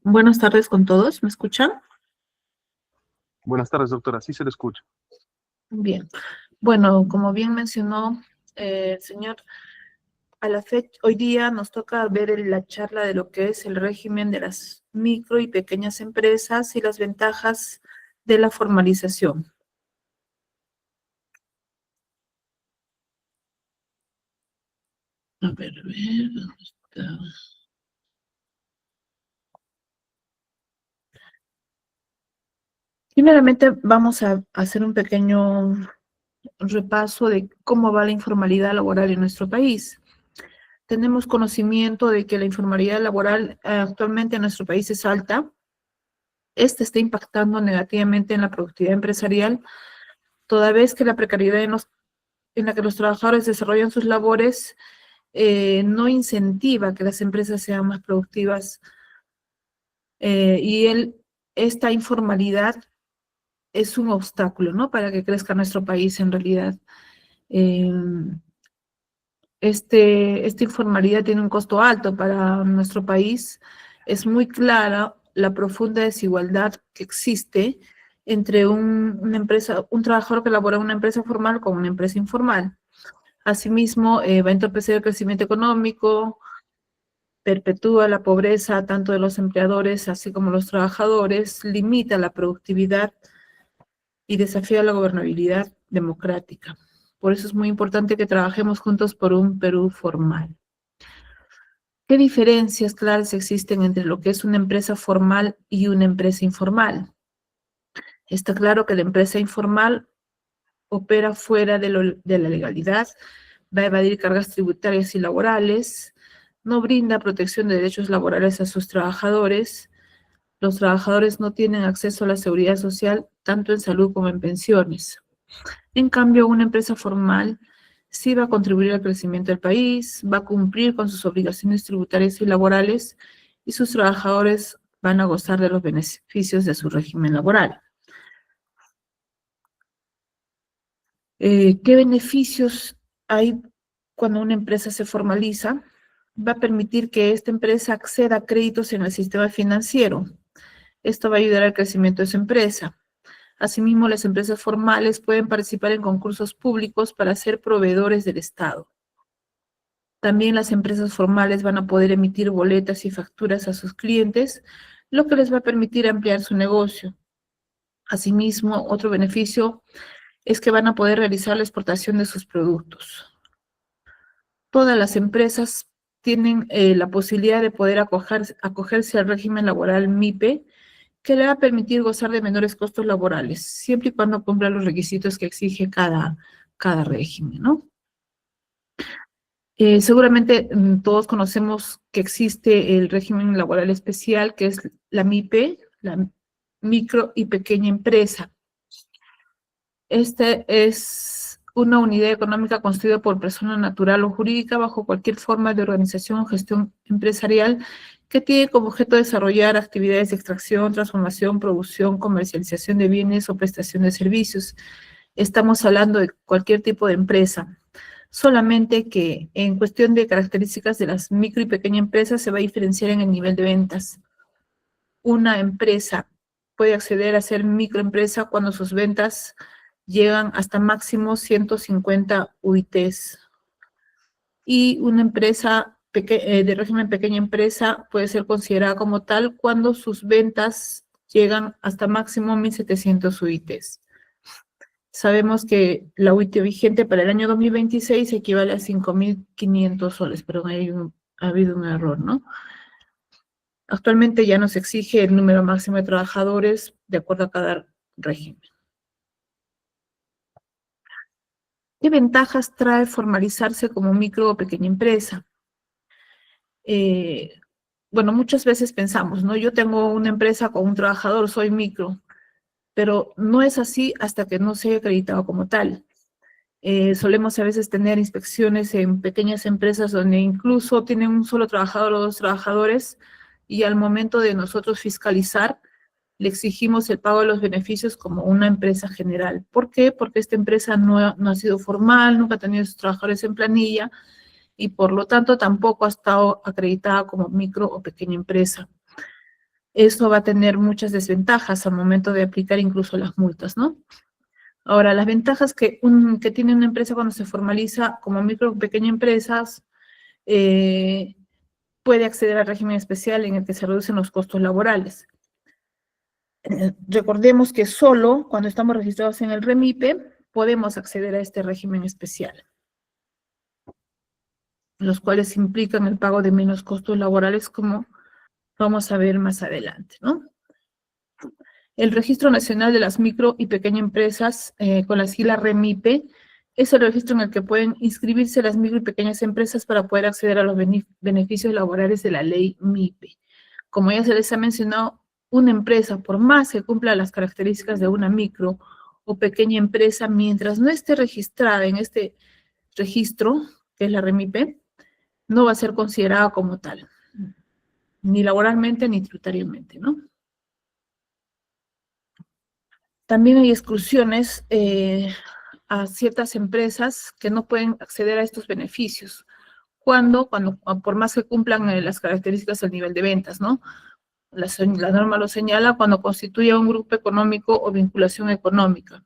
Buenas tardes con todos, ¿me escuchan? Buenas tardes, doctora. Sí se le escucha. Bien. Bueno, como bien mencionó el señor, a la fecha, hoy día nos toca ver la charla de lo que es el régimen de las micro y pequeñas empresas y las ventajas de la formalización. A ver, ¿dónde está? Primeramente vamos a hacer un pequeño repaso de cómo va la informalidad laboral en nuestro país. Tenemos conocimiento de que la informalidad laboral actualmente en nuestro país es alta. Este está impactando negativamente en la productividad empresarial, toda vez que la precariedad en la que los trabajadores desarrollan sus labores no incentiva que las empresas sean más productivas esta informalidad es un obstáculo, ¿no? Para que crezca nuestro país en realidad. Eh, esta informalidad tiene un costo alto para nuestro país. Es muy clara la profunda desigualdad que existe entre una empresa, un trabajador que labora en una empresa formal con una empresa informal. Asimismo, va a entorpecer el crecimiento económico, perpetúa la pobreza tanto de los empleadores así como los trabajadores, limita la productividad y desafía la gobernabilidad democrática. Por eso es muy importante que trabajemos juntos por un Perú formal. ¿Qué diferencias claras existen entre lo que es una empresa formal y una empresa informal? Está claro que la empresa informal opera fuera de la legalidad, va a evadir cargas tributarias y laborales, no brinda protección de derechos laborales a sus trabajadores, los trabajadores no tienen acceso a la seguridad social tanto en salud como en pensiones. En cambio, una empresa formal sí va a contribuir al crecimiento del país, va a cumplir con sus obligaciones tributarias y laborales y sus trabajadores van a gozar de los beneficios de su régimen laboral. ¿Qué beneficios hay cuando una empresa se formaliza? Va a permitir que esta empresa acceda a créditos en el sistema financiero. Esto va a ayudar al crecimiento de su empresa. Asimismo, las empresas formales pueden participar en concursos públicos para ser proveedores del Estado. También las empresas formales van a poder emitir boletas y facturas a sus clientes, lo que les va a permitir ampliar su negocio. Asimismo, otro beneficio es que van a poder realizar la exportación de sus productos. Todas las empresas tienen la posibilidad de poder acogerse al régimen laboral MIPE, que le va a permitir gozar de menores costos laborales, siempre y cuando cumpla los requisitos que exige cada régimen, ¿no? Seguramente todos conocemos que existe el régimen laboral especial, que es la MIPE, la micro y pequeña empresa. Este es una unidad económica constituida por persona natural o jurídica bajo cualquier forma de organización o gestión empresarial que tiene como objeto desarrollar actividades de extracción, transformación, producción, comercialización de bienes o prestación de servicios. Estamos hablando de cualquier tipo de empresa, solamente que en cuestión de características de las micro y pequeñas empresas se va a diferenciar en el nivel de ventas. Una empresa puede acceder a ser microempresa cuando sus ventas llegan hasta máximo 150 UITs. Y una empresa de régimen pequeña empresa puede ser considerada como tal cuando sus ventas llegan hasta máximo 1.700 UITs. Sabemos que la UIT vigente para el año 2026 equivale a 5.500 soles, pero ha habido un error, ¿no? Actualmente ya no se exige el número máximo de trabajadores de acuerdo a cada régimen. ¿Qué ventajas trae formalizarse como micro o pequeña empresa? Bueno, muchas veces pensamos, ¿no? Yo tengo una empresa con un trabajador, soy micro, pero no es así hasta que no sea acreditado como tal. Solemos a veces tener inspecciones en pequeñas empresas donde incluso tienen un solo trabajador o dos trabajadores y al momento de nosotros fiscalizar, le exigimos el pago de los beneficios como una empresa general. ¿Por qué? Porque esta empresa no ha sido formal, nunca ha tenido sus trabajadores en planilla y por lo tanto tampoco ha estado acreditada como micro o pequeña empresa. eso va a tener muchas desventajas al momento de aplicar incluso las multas, ¿no? Ahora, las ventajas que tiene una empresa cuando se formaliza como micro o pequeña empresas, puede acceder al régimen especial en el que se reducen los costos laborales. Recordemos que solo cuando estamos registrados en el REMIPE podemos acceder a este régimen especial, los cuales implican el pago de menos costos laborales, como vamos a ver más adelante, ¿no? El Registro Nacional de las Micro y Pequeñas Empresas, con la sigla REMIPE, es el registro en el que pueden inscribirse las micro y pequeñas empresas para poder acceder a los beneficios laborales de la ley MIPE. Como ya se les ha mencionado, una empresa, por más que cumpla las características de una micro o pequeña empresa, mientras no esté registrada en este registro, que es la REMIPE, no va a ser considerada como tal, ni laboralmente ni tributariamente, ¿no? También hay exclusiones a ciertas empresas que no pueden acceder a estos beneficios, cuando por más que cumplan las características del nivel de ventas, ¿no? La norma lo señala cuando constituya un grupo económico o vinculación económica,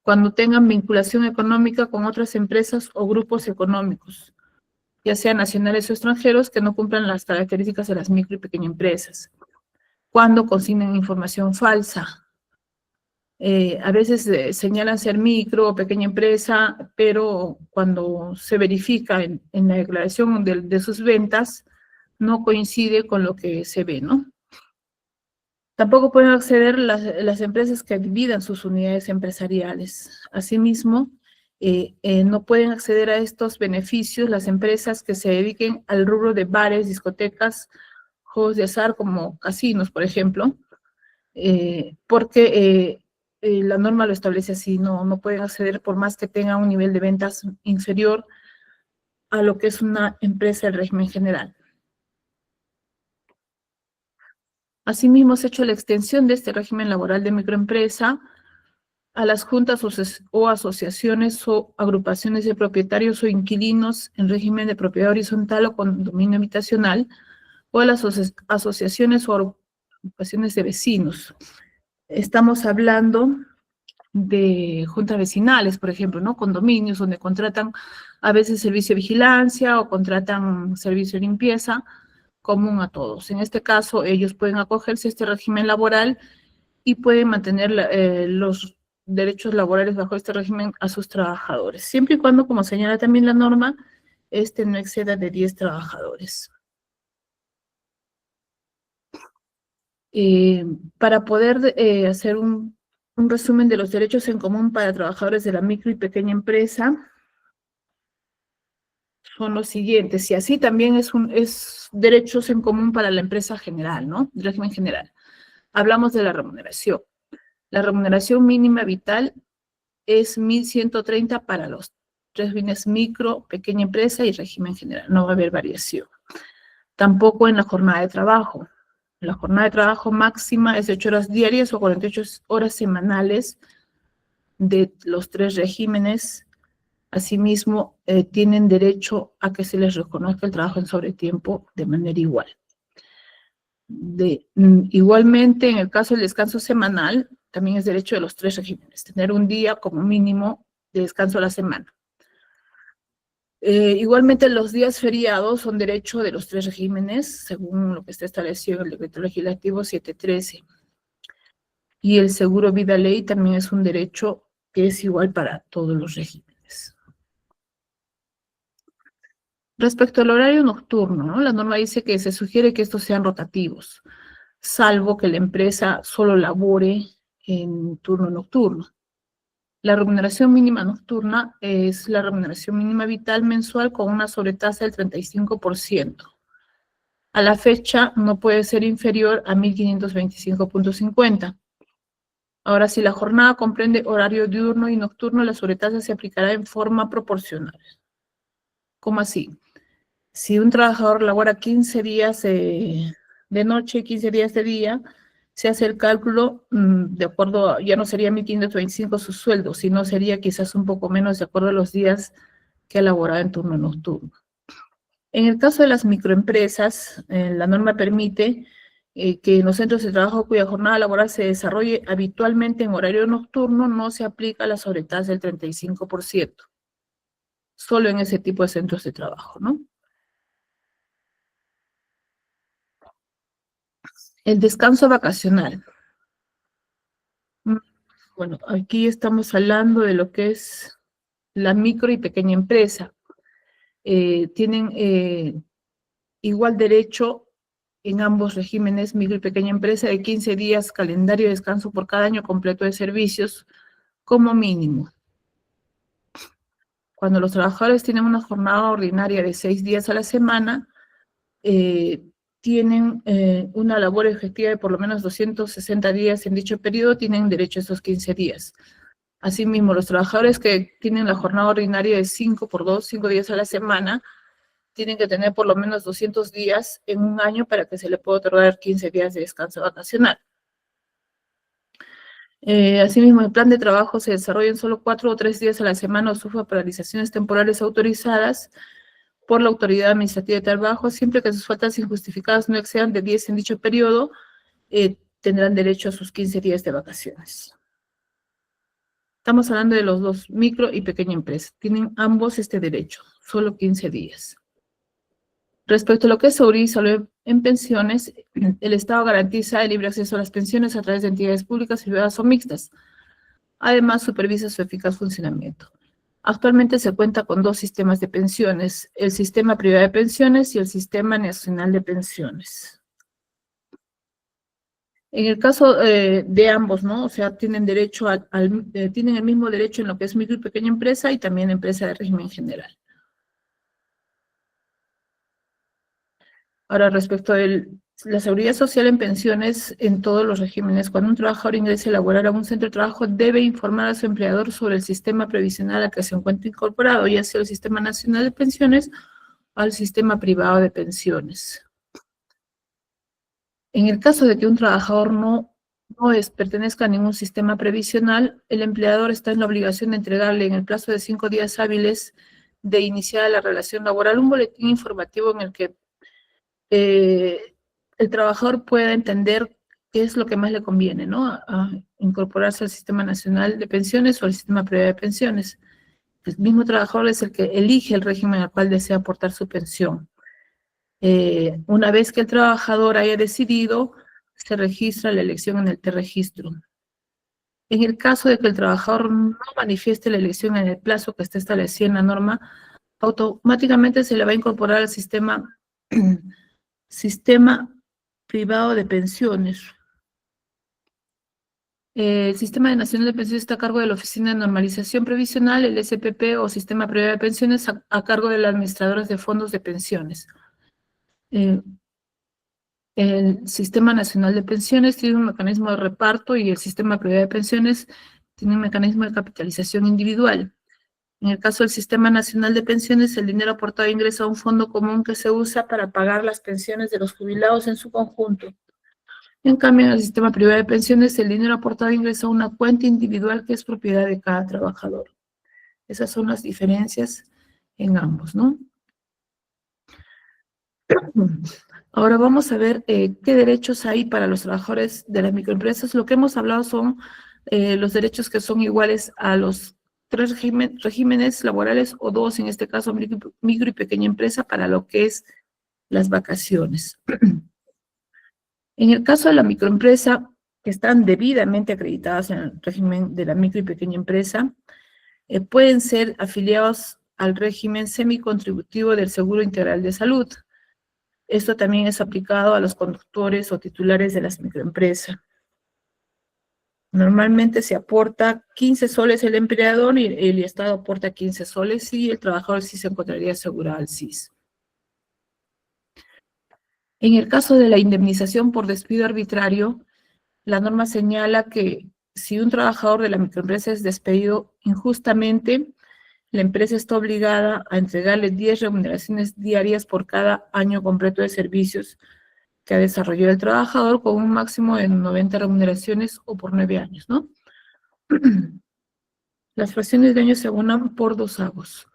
cuando tengan vinculación económica con otras empresas o grupos económicos, ya sean nacionales o extranjeros, que no cumplan las características de las micro y pequeñas empresas, cuando consignen información falsa. A veces señalan ser micro o pequeña empresa, pero cuando se verifica en la declaración de sus ventas, no coincide con lo que se ve, ¿no? Tampoco pueden acceder las empresas que dividan sus unidades empresariales. Asimismo, no pueden acceder a estos beneficios las empresas que se dediquen al rubro de bares, discotecas, juegos de azar como casinos, por ejemplo, porque la norma lo establece así, no pueden acceder por más que tengan un nivel de ventas inferior a lo que es una empresa del régimen general. Asimismo, se ha hecho la extensión de este régimen laboral de microempresa a las juntas o asociaciones o agrupaciones de propietarios o inquilinos en régimen de propiedad horizontal o condominio habitacional, o a las asociaciones o agrupaciones de vecinos. Estamos hablando de juntas vecinales, por ejemplo, ¿no? Condominios donde contratan a veces servicio de vigilancia o contratan servicio de limpieza, común a todos. En este caso, ellos pueden acogerse a este régimen laboral y pueden mantener los derechos laborales bajo este régimen a sus trabajadores, siempre y cuando, como señala también la norma, no exceda de 10 trabajadores. Para poder hacer un resumen de los derechos en común para trabajadores de la micro y pequeña empresa, son los siguientes, y así también es derechos en común para la empresa general, ¿no? El régimen general. Hablamos de la remuneración. La remuneración mínima vital es 1.130 para los tres bienes micro, pequeña empresa y régimen general. No va a haber variación. Tampoco en la jornada de trabajo. La jornada de trabajo máxima es de 8 horas diarias o 48 horas semanales de los tres regímenes. Asimismo, tienen derecho a que se les reconozca el trabajo en sobretiempo de manera igual. Igualmente, en el caso del descanso semanal, también es derecho de los tres regímenes, tener un día como mínimo de descanso a la semana. Igualmente, los días feriados son derecho de los tres regímenes, según lo que está establecido en el Decreto Legislativo 713. Y el seguro vida ley también es un derecho que es igual para todos los regímenes. Respecto al horario nocturno, ¿no? La norma dice que se sugiere que estos sean rotativos, salvo que la empresa solo labore en turno nocturno. La remuneración mínima nocturna es la remuneración mínima vital mensual con una sobretasa del 35%. A la fecha no puede ser inferior a 1.525.50. Ahora, si la jornada comprende horario diurno y nocturno, la sobretasa se aplicará en forma proporcional. ¿Cómo así? Si un trabajador labora 15 días de noche y 15 días de día, se hace el cálculo de acuerdo, ya no sería 1.525 su sueldo, sino sería quizás un poco menos de acuerdo a los días que ha laborado en turno nocturno. En el caso de las microempresas, la norma permite que en los centros de trabajo cuya jornada laboral se desarrolle habitualmente en horario nocturno no se aplica la sobretasa del 35%, solo en ese tipo de centros de trabajo, ¿no? El descanso vacacional. Bueno, aquí estamos hablando de lo que es la micro y pequeña empresa. Tienen igual derecho en ambos regímenes, micro y pequeña empresa, de 15 días calendario de descanso por cada año completo de servicios como mínimo. Cuando los trabajadores tienen una jornada ordinaria de 6 días a la semana, tienen una labor efectiva de por lo menos 260 días en dicho periodo, tienen derecho a esos 15 días. Asimismo, los trabajadores que tienen la jornada ordinaria de 5 por 2, 5 días a la semana, tienen que tener por lo menos 200 días en un año para que se le pueda otorgar 15 días de descanso vacacional. Asimismo, el plan de trabajo se desarrolla en solo 4 o 3 días a la semana o sufra paralizaciones temporales autorizadas por la autoridad administrativa de trabajo, siempre que sus faltas injustificadas no excedan de 10 en dicho periodo, tendrán derecho a sus 15 días de vacaciones. Estamos hablando de los dos, micro y pequeña empresa. Tienen ambos este derecho, solo 15 días. Respecto a lo que es seguridad y salud en pensiones, el Estado garantiza el libre acceso a las pensiones a través de entidades públicas, privadas o mixtas. Además, supervisa su eficaz funcionamiento. Actualmente se cuenta con 2 sistemas de pensiones, el Sistema Privado de Pensiones y el Sistema Nacional de Pensiones. En el caso de ambos, ¿no? O sea, tienen derecho tienen el mismo derecho en lo que es micro y pequeña empresa y también empresa de régimen general. Ahora, respecto a la seguridad social en pensiones en todos los regímenes, cuando un trabajador ingrese a laborar a un centro de trabajo, debe informar a su empleador sobre el sistema previsional al que se encuentra incorporado, ya sea el Sistema Nacional de Pensiones o el Sistema Privado de Pensiones. En el caso de que un trabajador no pertenezca a ningún sistema previsional, el empleador está en la obligación de entregarle en el plazo de 5 días hábiles de iniciar la relación laboral un boletín informativo en el que el trabajador pueda entender qué es lo que más le conviene, ¿no? A incorporarse al Sistema Nacional de Pensiones o al Sistema Privado de Pensiones. El mismo trabajador es el que elige el régimen al cual desea aportar su pensión. Una vez que el trabajador haya decidido, se registra la elección en el T-registro. En el caso de que el trabajador no manifieste la elección en el plazo que está establecido en la norma, automáticamente se le va a incorporar al sistema privado de pensiones. El Sistema Nacional de Pensiones está a cargo de la Oficina de Normalización Previsional, el SPP o Sistema Privado de Pensiones a cargo de las administradoras de fondos de pensiones. El Sistema Nacional de Pensiones tiene un mecanismo de reparto y el Sistema Privado de Pensiones tiene un mecanismo de capitalización individual. En el caso del Sistema Nacional de Pensiones, el dinero aportado ingresa a un fondo común que se usa para pagar las pensiones de los jubilados en su conjunto. En cambio, en el Sistema Privado de Pensiones, el dinero aportado ingresa a una cuenta individual que es propiedad de cada trabajador. Esas son las diferencias en ambos, ¿no? Ahora vamos a ver qué derechos hay para los trabajadores de las microempresas. Lo que hemos hablado son los derechos que son iguales a los 3 regímenes laborales o 2, en este caso micro y pequeña empresa, para lo que es las vacaciones. En el caso de la microempresa, que están debidamente acreditadas en el régimen de la micro y pequeña empresa, pueden ser afiliados al régimen semicontributivo del Seguro Integral de Salud. Esto también es aplicado a los conductores o titulares de las microempresas. Normalmente se aporta 15 soles el empleador y el Estado aporta 15 soles y el trabajador sí se encontraría asegurado al SIS. En el caso de la indemnización por despido arbitrario, la norma señala que si un trabajador de la microempresa es despedido injustamente, la empresa está obligada a entregarle 10 remuneraciones diarias por cada año completo de servicios que ha desarrollado el trabajador, con un máximo de 90 remuneraciones o por 9 años, ¿no? Las fracciones de año se abonan por 2 avos.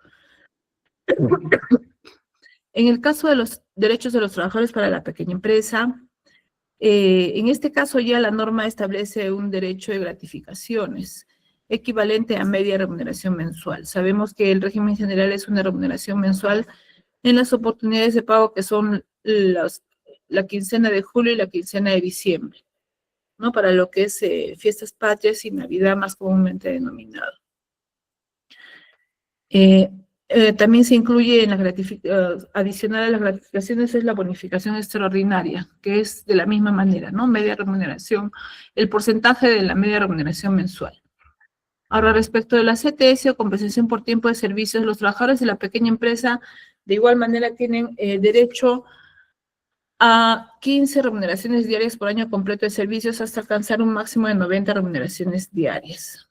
En el caso de los derechos de los trabajadores para la pequeña empresa, En este caso ya la norma establece un derecho de gratificaciones equivalente a media remuneración mensual. Sabemos que el régimen general es una remuneración mensual en las oportunidades de pago que son la quincena de julio y la quincena de diciembre, ¿no? Para lo que es fiestas patrias y Navidad más comúnmente denominado. También se incluye en la adicional a las gratificaciones es la bonificación extraordinaria, que es de la misma manera, ¿no? Media remuneración, el porcentaje de la media remuneración mensual. Ahora, respecto de la CTS o compensación por tiempo de servicios, los trabajadores de la pequeña empresa de igual manera tienen derecho a 15 remuneraciones diarias por año completo de servicios hasta alcanzar un máximo de 90 remuneraciones diarias.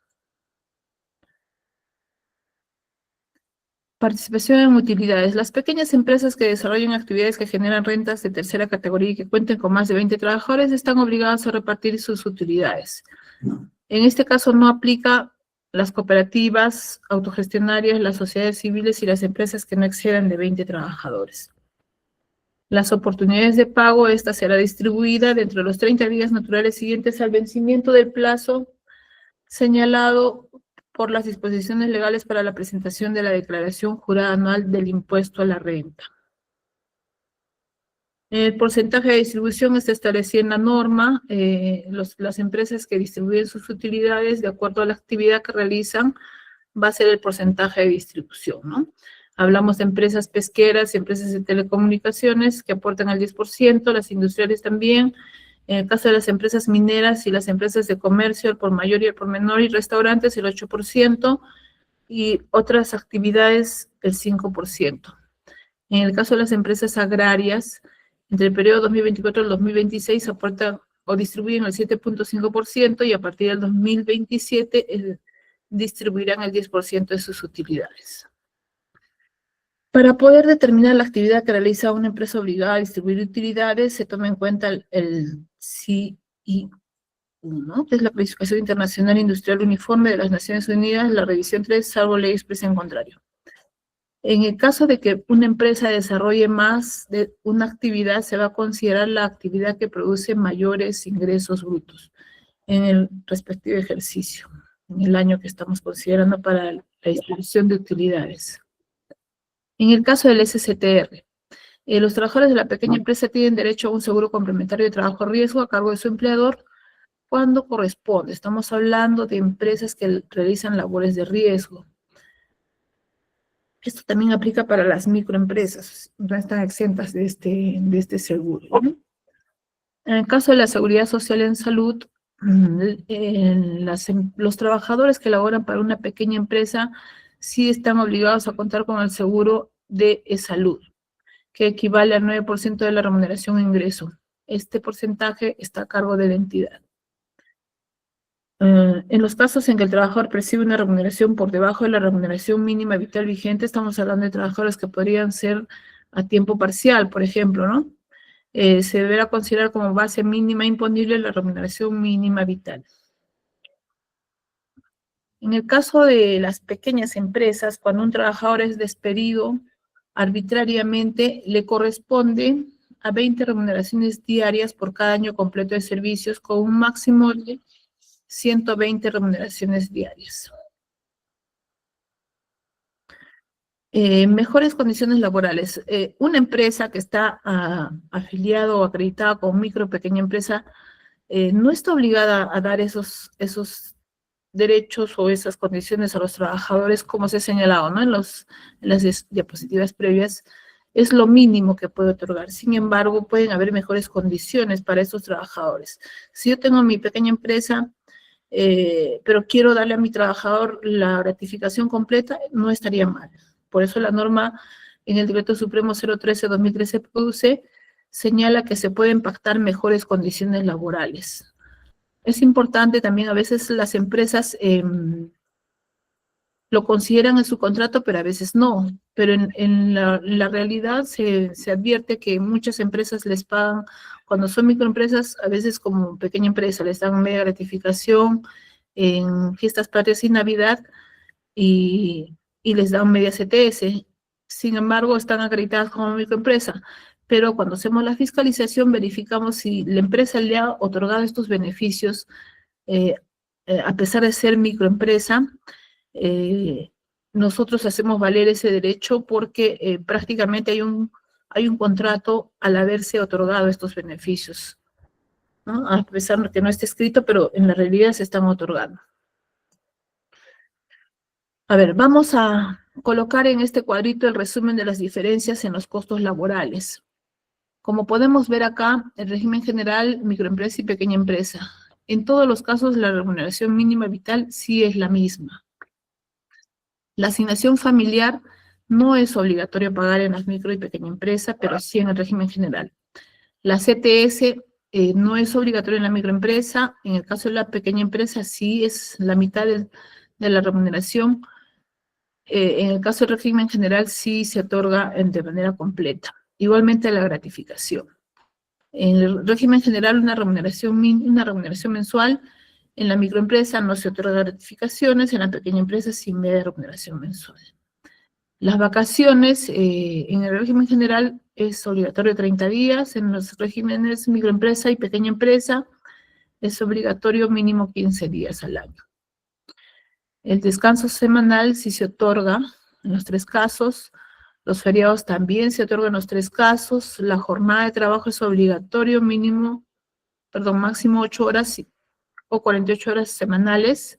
Participación en utilidades. Las pequeñas empresas que desarrollan actividades que generan rentas de tercera categoría y que cuenten con más de 20 trabajadores están obligadas a repartir sus utilidades. En este caso no aplica las cooperativas autogestionarias, las sociedades civiles y las empresas que no excedan de 20 trabajadores. Las oportunidades de pago, esta será distribuida dentro de los 30 días naturales siguientes al vencimiento del plazo señalado por las disposiciones legales para la presentación de la declaración jurada anual del impuesto a la renta. El porcentaje de distribución está establecido en la norma. Las empresas que distribuyen sus utilidades de acuerdo a la actividad que realizan va a ser el porcentaje de distribución, ¿no? Hablamos de empresas pesqueras y empresas de telecomunicaciones que aportan el 10%, las industriales también. En el caso de las empresas mineras y las empresas de comercio, el por mayor y el por menor, y restaurantes, el 8%, y otras actividades, el 5%. En el caso de las empresas agrarias, entre el periodo 2024 y el 2026 aportan o distribuyen el 7.5% y a partir del 2027 distribuirán el 10% de sus utilidades. Para poder determinar la actividad que realiza una empresa obligada a distribuir utilidades, se toma en cuenta el CII, ¿no? Que es la Clasificación Internacional Industrial Uniforme de las Naciones Unidas, la revisión 3, salvo ley expresa en contrario. En el caso de que una empresa desarrolle más de una actividad, se va a considerar la actividad que produce mayores ingresos brutos en el respectivo ejercicio, en el año que estamos considerando para la distribución de utilidades. En el caso del SCTR, los trabajadores de la pequeña empresa tienen derecho a un seguro complementario de trabajo a riesgo a cargo de su empleador cuando corresponde. Estamos hablando de empresas que realizan labores de riesgo. Esto también aplica para las microempresas, no están exentas de este seguro, ¿no? En el caso de la seguridad social en salud, los trabajadores que laboran para una pequeña empresa sí están obligados a contar con el seguro de salud, que equivale al 9% de la remuneración e ingreso. Este porcentaje está a cargo de la entidad. En los casos en que el trabajador percibe una remuneración por debajo de la remuneración mínima vital vigente, estamos hablando de trabajadores que podrían ser a tiempo parcial, por ejemplo, ¿no? Se deberá considerar como base mínima imponible la remuneración mínima vital. En el caso de las pequeñas empresas, cuando un trabajador es despedido arbitrariamente, le corresponde a 20 remuneraciones diarias por cada año completo de servicios, con un máximo de 120 remuneraciones diarias. Mejores condiciones laborales. Una empresa que está afiliada o acreditada como micro o pequeña empresa no está obligada a dar esos derechos o esas condiciones a los trabajadores, como se ha señalado, ¿no? En las diapositivas previas, es lo mínimo que puede otorgar. Sin embargo, pueden haber mejores condiciones para estos trabajadores. Si yo tengo mi pequeña empresa, pero quiero darle a mi trabajador la gratificación completa, no estaría mal. Por eso la norma en el Decreto Supremo 013-2013 PUC señala que se pueden pactar mejores condiciones laborales. Es importante también, a veces las empresas lo consideran en su contrato, pero a veces no. Pero en la realidad se advierte que muchas empresas les pagan, cuando son microempresas, a veces como pequeña empresa, les dan media gratificación en fiestas patrias y Navidad y les dan media CTS. Sin embargo, están acreditadas como microempresa. pero cuando hacemos la fiscalización verificamos si la empresa le ha otorgado estos beneficios a pesar de ser microempresa. Nosotros hacemos valer ese derecho porque prácticamente hay un contrato al haberse otorgado estos beneficios, ¿no? A pesar de que no esté escrito, pero en la realidad se están otorgando. A ver, vamos a colocar en este cuadrito el resumen de las diferencias en los costos laborales. Como podemos ver acá, el régimen general, microempresa y pequeña empresa. En todos los casos, la remuneración mínima vital sí es la misma. La asignación familiar no es obligatorio pagar en las micro y pequeña empresa, pero sí en el régimen general. La CTS no es obligatoria en la microempresa. En el caso de la pequeña empresa sí es la mitad de la remuneración. En el caso del régimen general sí se otorga de manera completa. Igualmente la gratificación. En el régimen general una remuneración mensual. En la microempresa no se otorga gratificaciones, en la pequeña empresa sí media remuneración mensual. Las vacaciones en el régimen general es obligatorio 30 días, en los regímenes microempresa y pequeña empresa es obligatorio mínimo 15 días al año. El descanso semanal sí se otorga en los 3 casos, los feriados también se otorgan en los 3 casos, la jornada de trabajo es obligatorio máximo 8 horas o 48 horas semanales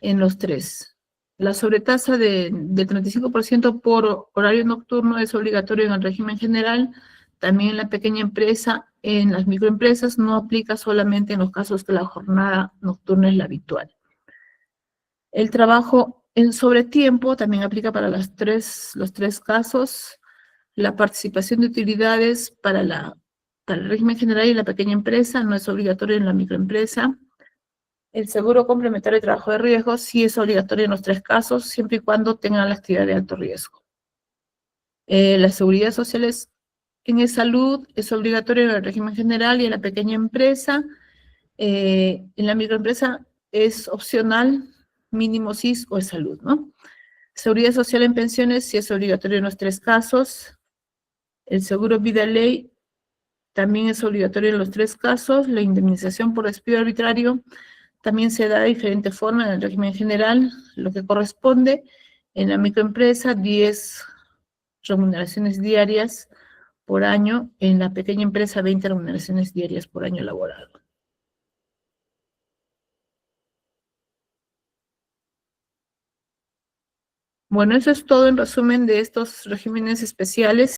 en los 3. La sobretasa del 35% por horario nocturno es obligatorio en el régimen general, también en la pequeña empresa. En las microempresas no aplica solamente en los casos que la jornada nocturna es la habitual. El trabajo en sobretiempo también aplica para los tres casos. La participación de utilidades para el régimen general y la pequeña empresa no es obligatorio en la microempresa. El seguro complementario de trabajo de riesgo sí es obligatorio en los 3 casos, siempre y cuando tengan la actividad de alto riesgo. La seguridad social en salud es obligatorio en el régimen general y en la pequeña empresa. En la microempresa es opcional, mínimo SIS o salud, ¿no? Seguridad social en pensiones sí es obligatorio en los 3 casos. El seguro vida ley también es obligatorio en los 3 casos. La indemnización por despido arbitrario también se da de diferente forma en el régimen general, lo que corresponde en la microempresa, 10 remuneraciones diarias por año, en la pequeña empresa, 20 remuneraciones diarias por año laborado. Bueno, eso es todo en resumen de estos regímenes especiales.